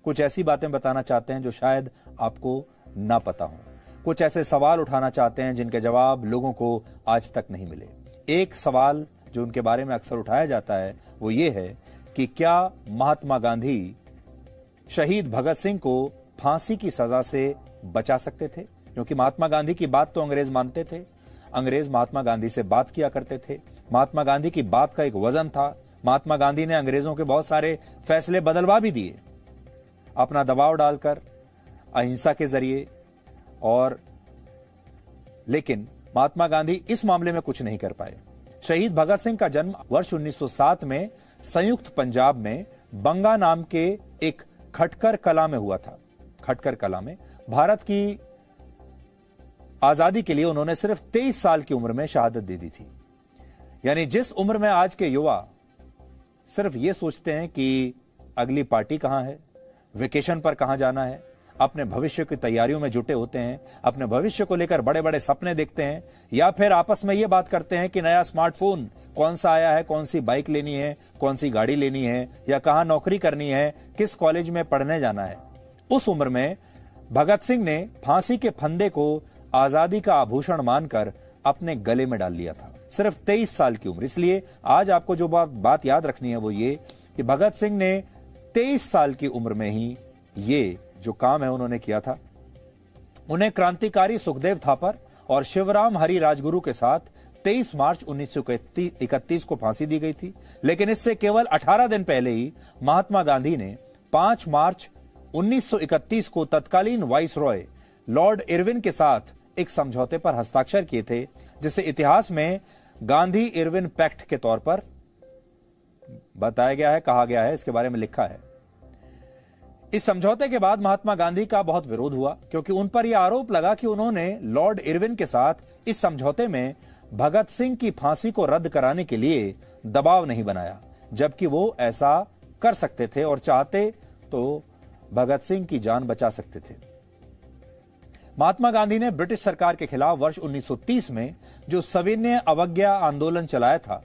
कुछ ऐसी बातें बताना चाहते हैं जो शायद आपको ना पता हो, कुछ ऐसे सवाल उठाना चाहते हैं जिनके जवाब लोगों को आज तक नहीं मिले। एक सवाल जो उनके बारे में अक्सर उठाया जाता है वो ये है कि क्या महात्मा गांधी शहीद भगत सिंह को फांसी की सजा से बचा सकते थे? क्योंकि महात्मा गांधी की बात तो अंग्रेज मानते थे, अंग्रेज महात्मा गांधी से बात किया करते थे, महात्मा गांधी की बात का एक वजन था। महात्मा गांधी ने अंग्रेजों के बहुत सारे फैसले बदलवा भी दिए अपना दबाव डालकर, अहिंसा के जरिए, और लेकिन महात्मा गांधी इस मामले में कुछ नहीं कर पाए। शहीद भगत सिंह का जन्म वर्ष 1907 में संयुक्त पंजाब में बंगा नाम के एक खटकर कला में हुआ था। खटकर कला में भारत की आजादी के लिए उन्होंने सिर्फ 23 साल की उम्र में शहादत दे दी थी। यानी जिस उम्र में आज के युवा सिर्फ ये सोचते हैं कि अगली पार्टी कहां है, वेकेशन पर कहां जाना है, अपने भविष्य की तैयारियों में जुटे होते हैं, अपने भविष्य को लेकर बड़े बड़े सपने देखते हैं, या फिर आपस में यह बात करते हैं कि नया स्मार्टफोन कौन सा आया है, कौन सी बाइक लेनी है, कौन सी गाड़ी लेनी है, या कहां नौकरी करनी है, किस कॉलेज में पढ़ने जाना है। उस उम्र में भगत सिंह ने फांसी के फंदे को आजादी का आभूषण मानकर अपने गले में डाल लिया था। सिर्फ 23 साल की उम्र। इसलिए आज आपको जो बात याद रखनी है वो ये कि भगत सिंह ने 23 साल की उम्र में ही ये जो काम है उन्होंने किया था। उन्हें क्रांतिकारी सुखदेव थापर और शिवराम हरि राजगुरु के साथ 23 मार्च 1931 को फांसी दी गई थी। लेकिन इससे केवल 18 दिन पहले ही महात्मा गांधी ने 5 मार्च 1931 को तत्कालीन वाइसरॉय लॉर्ड इरविन के साथ एक समझौते पर हस्ताक्षर किए थे, जिसे इतिहास में गांधी इरविन पैक्ट के तौर पर बताया गया है, कहा गया है, इसके बारे में लिखा है। इस समझौते के बाद महात्मा गांधी का बहुत विरोध हुआ, क्योंकि उन पर यह आरोप लगा कि उन्होंने लॉर्ड इरविन के साथ इस समझौते में भगत सिंह की फांसी को रद्द कराने के लिए दबाव नहीं बनाया, जबकि वो ऐसा कर सकते थे और चाहते तो भगत सिंह की जान बचा सकते थे। महात्मा गांधी ने ब्रिटिश सरकार के खिलाफ वर्ष 1930 में जो सविनय अवज्ञा आंदोलन चलाया था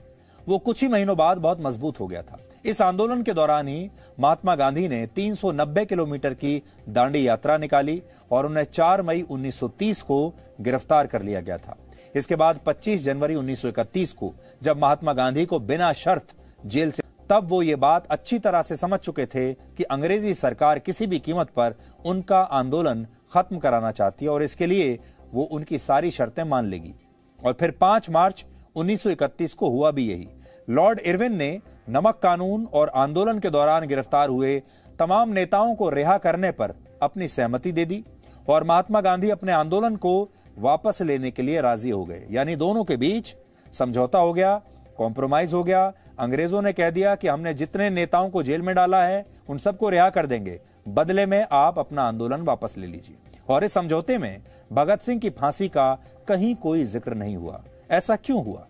वो कुछ ही महीनों बाद बहुत मजबूत हो गया था। इस आंदोलन के दौरान ही महात्मा गांधी ने 390 किलोमीटर की दांडी यात्रा निकाली और उन्हें 4 मई 1930 को गिरफ्तार कर लिया गया था। इसके बाद 25 जनवरी 1931 को जब महात्मा गांधी को बिना शर्त जेल से, तब वो ये बात अच्छी तरह से समझ चुके थे कि अंग्रेजी सरकार किसी भी कीमत पर उनका आंदोलन खत्म कराना चाहती है और इसके लिए वो उनकी सारी शर्तें मान लेगी। और फिर 5 मार्च 1931 को हुआ भी यही। लॉर्ड इरविन ने नमक कानून और आंदोलन के दौरान गिरफ्तार हुए तमाम नेताओं को रिहा करने पर अपनी सहमति दे दी और महात्मा गांधी अपने आंदोलन को वापस लेने के लिए राजी हो गए। यानी दोनों के बीच समझौता हो गया, कॉम्प्रोमाइज हो गया। अंग्रेजों ने कह दिया कि हमने जितने नेताओं को जेल में डाला है उन सबको रिहा कर देंगे, बदले में आप अपना आंदोलन वापस ले लीजिए। और इस समझौते में भगत सिंह की फांसी का कहीं कोई जिक्र नहीं हुआ। ऐसा क्यों हुआ?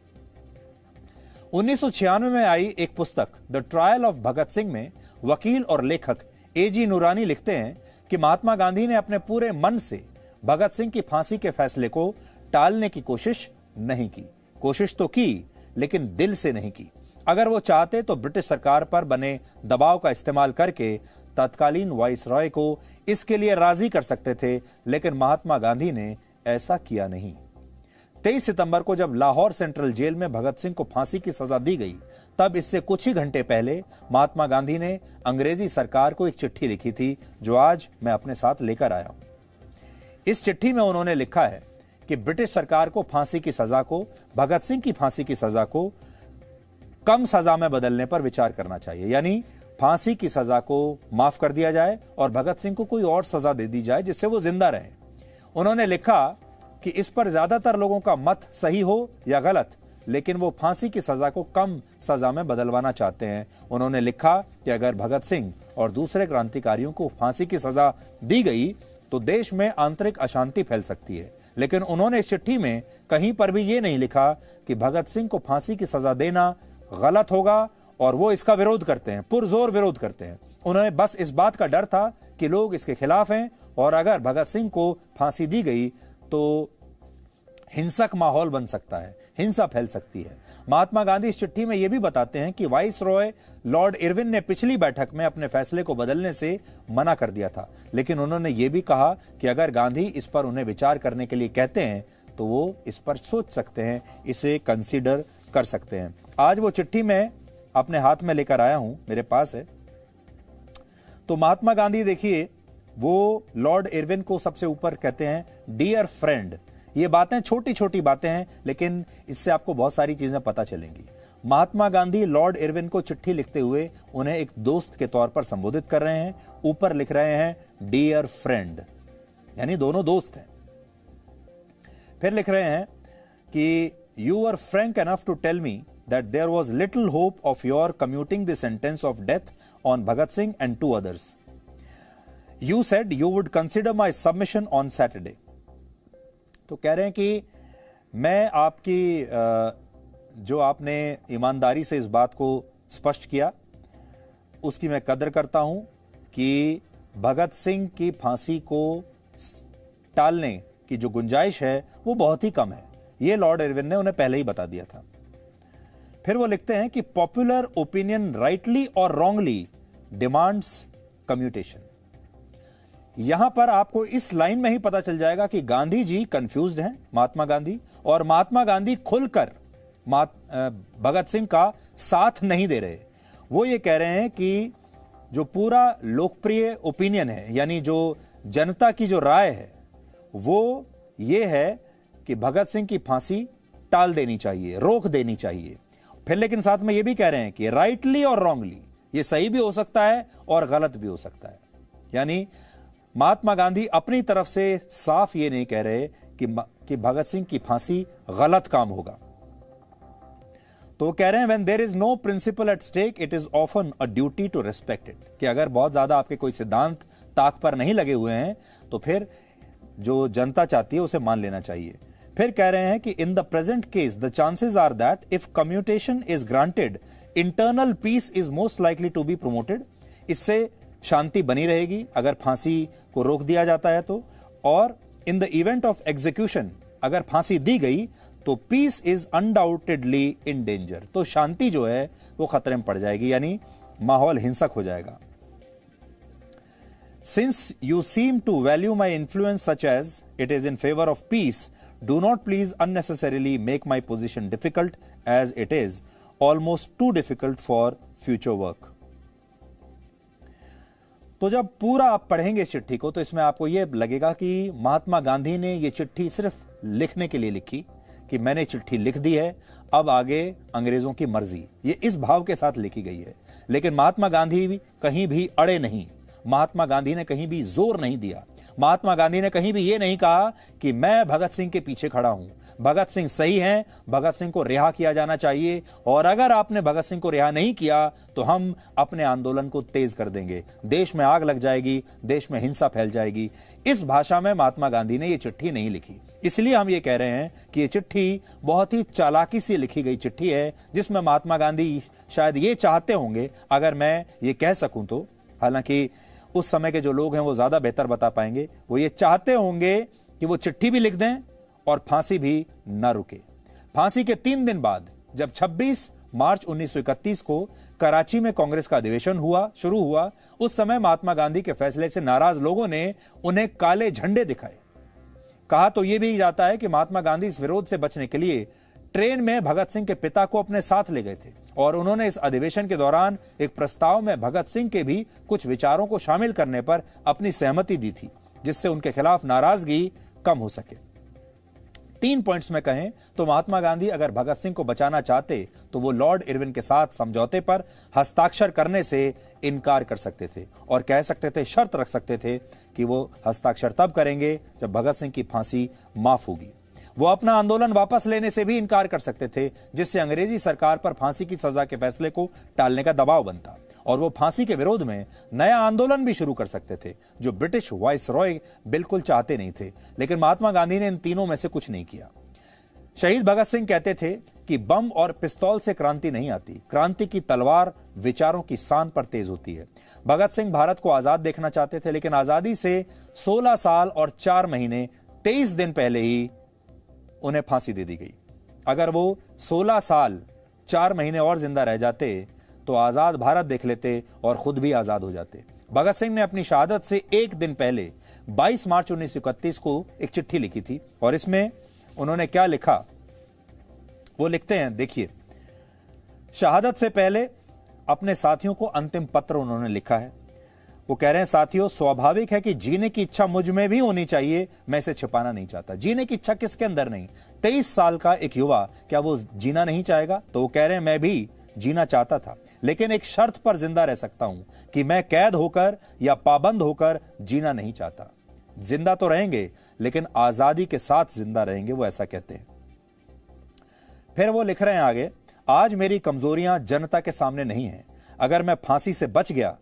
1996 में आई एक पुस्तक the trial of Bhagat Singh में वकील और लेखक एजी नूरानी लिखते हैं कि महात्मा गांधी ने अपने पूरे मन से भगत सिंह की फांसी के फैसले को टालने की कोशिश नहीं की। कोशिश तो की, लेकिन दिल से नहीं की। अगर वो चाहते तो ब्रिटिश सरकार पर बने दबाव का इस्तेमाल करके तत्कालीन वाइसरॉय को इसके लिए राजी कर सकते थे, लेकिन महात्मा गांधी ने ऐसा किया नहीं। 23 सितंबर को जब लाहौर सेंट्रल जेल में भगत सिंह को फांसी की सजा दी गई, तब इससे कुछ ही घंटे पहले महात्मा गांधी ने अंग्रेजी सरकार को एक चिट्ठी लिखी थी, जो आज मैं अपने साथ लेकर आया हूं। इस चिट्ठी में उन्होंने लिखा है कि ब्रिटिश सरकार को फांसी की सजा को, भगत सिंह की फांसी की सजा को कम सजा में बदलने पर विचार करना चाहिए। यानी फांसी की सजा को माफ कर दिया जाए और भगत सिंह को कोई और सजा दे दी जाए जिससे वो जिंदा रहे। उन्होंने लिखा कि इस पर ज्यादातर लोगों का मत सही हो या गलत, लेकिन वो फांसी की सजा को कम सजा में बदलवाना चाहते हैं। उन्होंने लिखा कि अगर भगत सिंह और दूसरे क्रांतिकारियों को फांसी की सजा दी गई तो देश में आंतरिक अशांति फैल सकती है। लेकिन उन्होंने इस चिट्ठी में कहीं पर भी ये नहीं लिखा कि भगत सिंह को फांसी की सजा देना गलत होगा और वो इसका विरोध करते हैं, पुरजोर विरोध करते हैं। उन्हें बस इस बात का डर था कि लोग इसके खिलाफ हैं और अगर भगत सिंह को फांसी दी गई तो हिंसक माहौल बन सकता है, हिंसा फैल सकती है। महात्मा गांधी इस चिट्ठी में यह भी बताते हैं कि वाइस रॉय लॉर्ड इरविन ने पिछली बैठक में अपने फैसले को बदलने से मना कर दिया था, लेकिन उन्होंने यह भी कहा कि अगर गांधी इस पर उन्हें विचार करने के लिए कहते हैं तो वो इस पर सोच सकते हैं, इसे कंसीडर कर सकते हैं। आज वो चिट्ठी मैं अपने हाथ में लेकर आया हूं, मेरे पास है। तो महात्मा गांधी देखिए, वो लॉर्ड इरविन को सबसे ऊपर कहते हैं डियर फ्रेंड। ये बातें छोटी छोटी बातें हैं, लेकिन इससे आपको बहुत सारी चीजें पता चलेंगी। महात्मा गांधी लॉर्ड इरविन को चिट्ठी लिखते हुए उन्हें एक दोस्त के तौर पर संबोधित कर रहे हैं। ऊपर लिख रहे हैं डियर फ्रेंड, यानी दोनों दोस्त हैं। फिर लिख रहे हैं कि you are frank enough to tell me that there was little hope of your commuting the sentence of death on Bhagat Singh and 2 others. You said you would consider my submission on Saturday. तो कह रहे हैं कि मैं आपकी जो आपने ईमानदारी से इस बात को स्पष्ट किया, उसकी मैं कदर करता हूं कि भगत सिंह की फांसी को टालने की जो गुंजाइश है वो बहुत ही कम है। ये लॉर्ड इरविन ने उन्हें पहले ही बता दिया था। फिर वो लिखते हैं कि पॉपुलर ओपिनियन राइटली और रॉन्गली डिमांड्स कम्यूटेशन। यहां पर आपको इस लाइन में ही पता चल जाएगा कि गांधी जी कंफ्यूज्ड हैं, महात्मा गांधी, और महात्मा गांधी खुलकर भगत सिंह का साथ नहीं दे रहे। वो ये कह रहे हैं कि जो पूरा लोकप्रिय ओपिनियन है, यानी जो जनता की जो राय है, वो ये है कि भगत सिंह की फांसी टाल देनी चाहिए, रोक देनी चाहिए। फिर लेकिन साथ में ये भी कह रहे हैं कि राइटली और रॉन्गली, ये सही भी हो सकता है और गलत भी हो सकता है। यानी महात्मा गांधी अपनी तरफ से साफ ये नहीं कह रहे कि भगत सिंह की फांसी गलत काम होगा। तो वो कह रहे हैं when there is no principle at stake it is often a duty to respect it, कि अगर बहुत ज्यादा आपके कोई सिद्धांत ताक पर नहीं लगे हुए हैं तो फिर जो जनता चाहती है उसे मान लेना चाहिए। फिर कह रहे हैं कि in the present case the chances are that if commutation is granted internal peace is most likely to be promoted. इससे शांति बनी रहेगी अगर फांसी को रोक दिया जाता है तो, और in the event of execution अगर फांसी दी गई तो peace is undoubtedly in danger, तो शांति जो है वो खतरे में पड़ जाएगी, यानी माहौल हिंसक हो जाएगा। Since you seem to value my influence such as it is in favour of peace, do not please unnecessarily make my position difficult as it is almost too difficult for future work. तो जब पूरा आप पढ़ेंगे इस चिट्ठी को तो इसमें आपको यह लगेगा कि महात्मा गांधी ने यह चिट्ठी सिर्फ लिखने के लिए लिखी कि मैंने चिट्ठी लिख दी है, अब आगे अंग्रेजों की मर्जी, ये इस भाव के साथ लिखी गई है। लेकिन महात्मा गांधी भी कहीं भी अड़े नहीं, महात्मा गांधी ने कहीं भी जोर नहीं दिया, महात्मा गांधी ने कहीं भी ये नहीं कहा कि मैं भगत सिंह के पीछे खड़ा हूं, भगत सिंह सही हैं, भगत सिंह को रिहा किया जाना चाहिए, और अगर आपने भगत सिंह को रिहा नहीं किया तो हम अपने आंदोलन को तेज कर देंगे, देश में आग लग जाएगी, देश में हिंसा फैल जाएगी। इस भाषा में महात्मा गांधी ने यह चिट्ठी नहीं लिखी। इसलिए हम ये कह रहे हैं कि यह चिट्ठी बहुत ही चालाकी से लिखी गई चिट्ठी है, जिसमें महात्मा गांधी शायद ये चाहते होंगे, अगर मैं ये कह सकूं तो, हालांकि उस समय के जो लोग हैं वो ज्यादा बेहतर बता पाएंगे, वो ये चाहते होंगे कि वो चिट्ठी भी लिख दें और फांसी भी न रुके। फांसी के 3 दिन बाद जब 26 मार्च 1931 को कराची में कांग्रेस का अधिवेशन शुरू हुआ, उस समय महात्मा गांधी के फैसले से नाराज लोगों ने उन्हें काले झंडे दिखाए। कहा तो यह भी जाता है कि महात्मा गांधी इस विरोध से बचने के लिए ट्रेन में भगत सिंह के पिता को अपने साथ ले गए थे, और उन्होंने इस अधिवेशन के दौरान एक प्रस्ताव में भगत सिंह के भी कुछ विचारों को शामिल करने पर अपनी सहमति दी थी, जिससे उनके खिलाफ नाराजगी कम हो सके। 3 पॉइंट्स में कहें तो महात्मा गांधी अगर भगत सिंह को बचाना चाहते तो वो लॉर्ड इरविन के साथ समझौते पर हस्ताक्षर करने से इनकार कर सकते थे, और कह सकते थे, शर्त रख सकते थे कि वो हस्ताक्षर तब करेंगे जब भगत सिंह की फांसी माफ होगी। वो अपना आंदोलन वापस लेने से भी इनकार कर सकते थे, जिससे अंग्रेजी सरकार पर फांसी की सजा के फैसले को टालने का दबाव बनता, और वो फांसी के विरोध में नया आंदोलन भी शुरू कर सकते थे, जो ब्रिटिश वाइस रॉय बिल्कुल चाहते नहीं थे। लेकिन महात्मा गांधी ने इन तीनों में से कुछ नहीं किया। शहीद भगत सिंह कहते थे कि बम और पिस्तौल से क्रांति नहीं आती, क्रांति की तलवार विचारों की शान पर तेज होती है। भगत सिंह भारत को आजाद देखना चाहते थे, लेकिन आजादी से 16 साल और 4 महीने 23 दिन पहले ही उन्हें फांसी दे दी गई। अगर वो 16 साल 4 महीने और जिंदा रह जाते तो आजाद भारत देख लेते और खुद भी आजाद हो जाते। भगत सिंह ने अपनी शहादत से एक दिन पहले 22 मार्च 1931 को एक चिट्ठी लिखी थी और इसमें उन्होंने क्या लिखा वो लिखते हैं, देखिए। शहादत से पहले अपने साथियों को अंतिम पत्र उन्होंने लिखा है। वो कह रहे हैं, साथियों, स्वाभाविक है कि जीने की इच्छा मुझ में भी होनी चाहिए, मैं इसे छिपाना नहीं चाहता। जीने की इच्छा किसके अंदर नहीं? 23 साल का एक युवा, क्या वो जीना नहीं चाहेगा? तो वो कह रहे हैं, मैं भी जीना चाहता था, लेकिन एक शर्त पर जिंदा रह सकता हूं कि मैं कैद होकर या पाबंद होकर जीना नहीं चाहता। जिंदा तो रहेंगे लेकिन आजादी के साथ जिंदा रहेंगे, वो ऐसा कहते हैं। फिर वो लिख रहे हैं आगे, आज मेरी कमजोरियां जनता के सामने नहीं है। अगर मैं फांसी से बच गया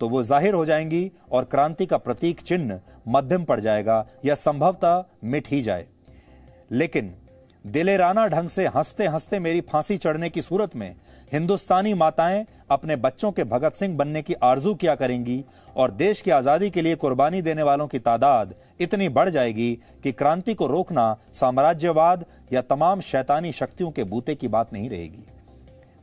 तो वो जाहिर हो जाएंगी और क्रांति का प्रतीक चिन्ह मध्यम पड़ जाएगा या संभवतः मिट ही जाए। लेकिन दिलेराना ढंग से हंसते हंसते मेरी फांसी चढ़ने की सूरत में हिंदुस्तानी माताएं अपने बच्चों के भगत सिंह बनने की आरजू किया करेंगी और देश की आजादी के लिए कुर्बानी देने वालों की तादाद इतनी बढ़ जाएगी कि क्रांति को रोकना साम्राज्यवाद या तमाम शैतानी शक्तियों के बूते की बात नहीं रहेगी।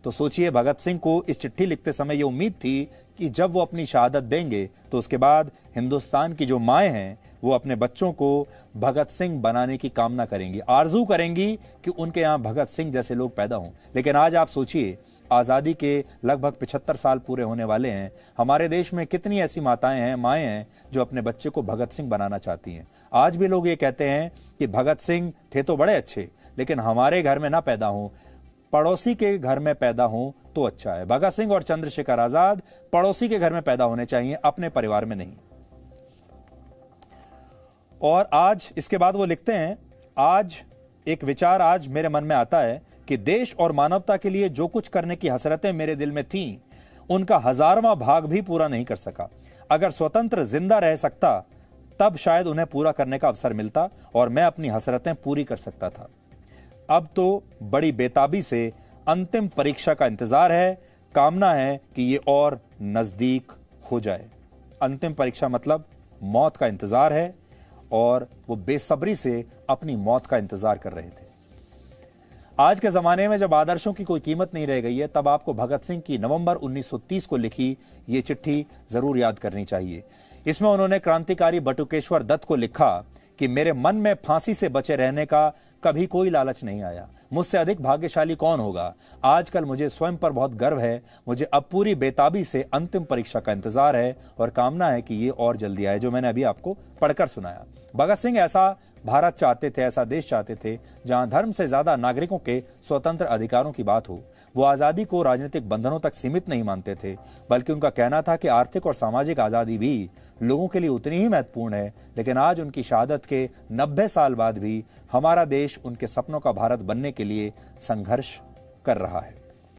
तो सोचिए, भगत सिंह को इस चिट्ठी लिखते समय यह उम्मीद थी कि जब वो अपनी शहादत देंगे तो उसके बाद हिंदुस्तान की जो माएं हैं वो अपने बच्चों को भगत सिंह बनाने की कामना करेंगी, आरजू करेंगी कि उनके यहां भगत सिंह जैसे लोग पैदा हों। लेकिन आज आप सोचिए, आजादी के लगभग 75 साल पूरे होने वाले हैं, हमारे देश में कितनी ऐसी माताएं हैं, माएं हैं जो अपने बच्चे को भगत सिंह बनाना चाहती हैं। आज भी लोग ये कहते हैं कि भगत सिंह थे तो बड़े अच्छे, लेकिन हमारे घर में ना पैदा हों, पड़ोसी के घर में पैदा हो तो अच्छा है। भगत सिंह और चंद्रशेखर आजाद पड़ोसी के घर में पैदा होने चाहिए, अपने परिवार में नहीं। और आज इसके बाद वो लिखते हैं, आज एक विचार आज मेरे मन में आता है कि देश और मानवता के लिए जो कुछ करने की हसरतें मेरे दिल में थीं, उनका 1000वां भाग भी पूरा नहीं कर सका। अगर स्वतंत्र जिंदा रह सकता तब शायद उन्हें पूरा करने का अवसर मिलता और मैं अपनी हसरतें पूरी कर सकता था। अब तो बड़ी बेताबी से अंतिम परीक्षा का इंतजार है, कामना है कि ये और नजदीक हो जाए। अंतिम परीक्षा मतलब मौत का इंतजार है और वो बेसब्री से अपनी मौत का इंतजार कर रहे थे। आज के जमाने में जब आदर्शों की कोई कीमत नहीं रह गई है, तब आपको भगत सिंह की नवंबर 1930 को लिखी ये चिट्ठी जरूर याद करनी चाहिए। इसमें उन्होंने क्रांतिकारी बटुकेश्वर दत्त को लिखा कि मेरे मन में फांसी से बचे रहने का कभी कोई लालच नहीं आया। मुझसे अधिक भाग्यशाली कौन होगा? आजकल मुझे स्वयं पर बहुत गर्व है। मुझे अब पूरी बेताबी से अंतिम परीक्षा का इंतजार है और कामना है कि ये और जल्दी आए, जो मैंने अभी आपको पढ़कर सुनाया। भगत सिंह ऐसा भारत चाहते थे, ऐसा देश चाहते थे जहां धर्म से ज्यादा नागरिकों के स्वतंत्र अधिकारों की बात हो। वो आजादी को राजनीतिक बंधनों तक सीमित नहीं मानते थे, बल्कि उनका कहना था कि आर्थिक और सामाजिक आजादी भी लोगों के लिए उतनी ही महत्वपूर्ण है। लेकिन आज उनकी शहादत के 90 साल बाद भी हमारा देश उनके सपनों का भारत बनने के लिए संघर्ष कर रहा है।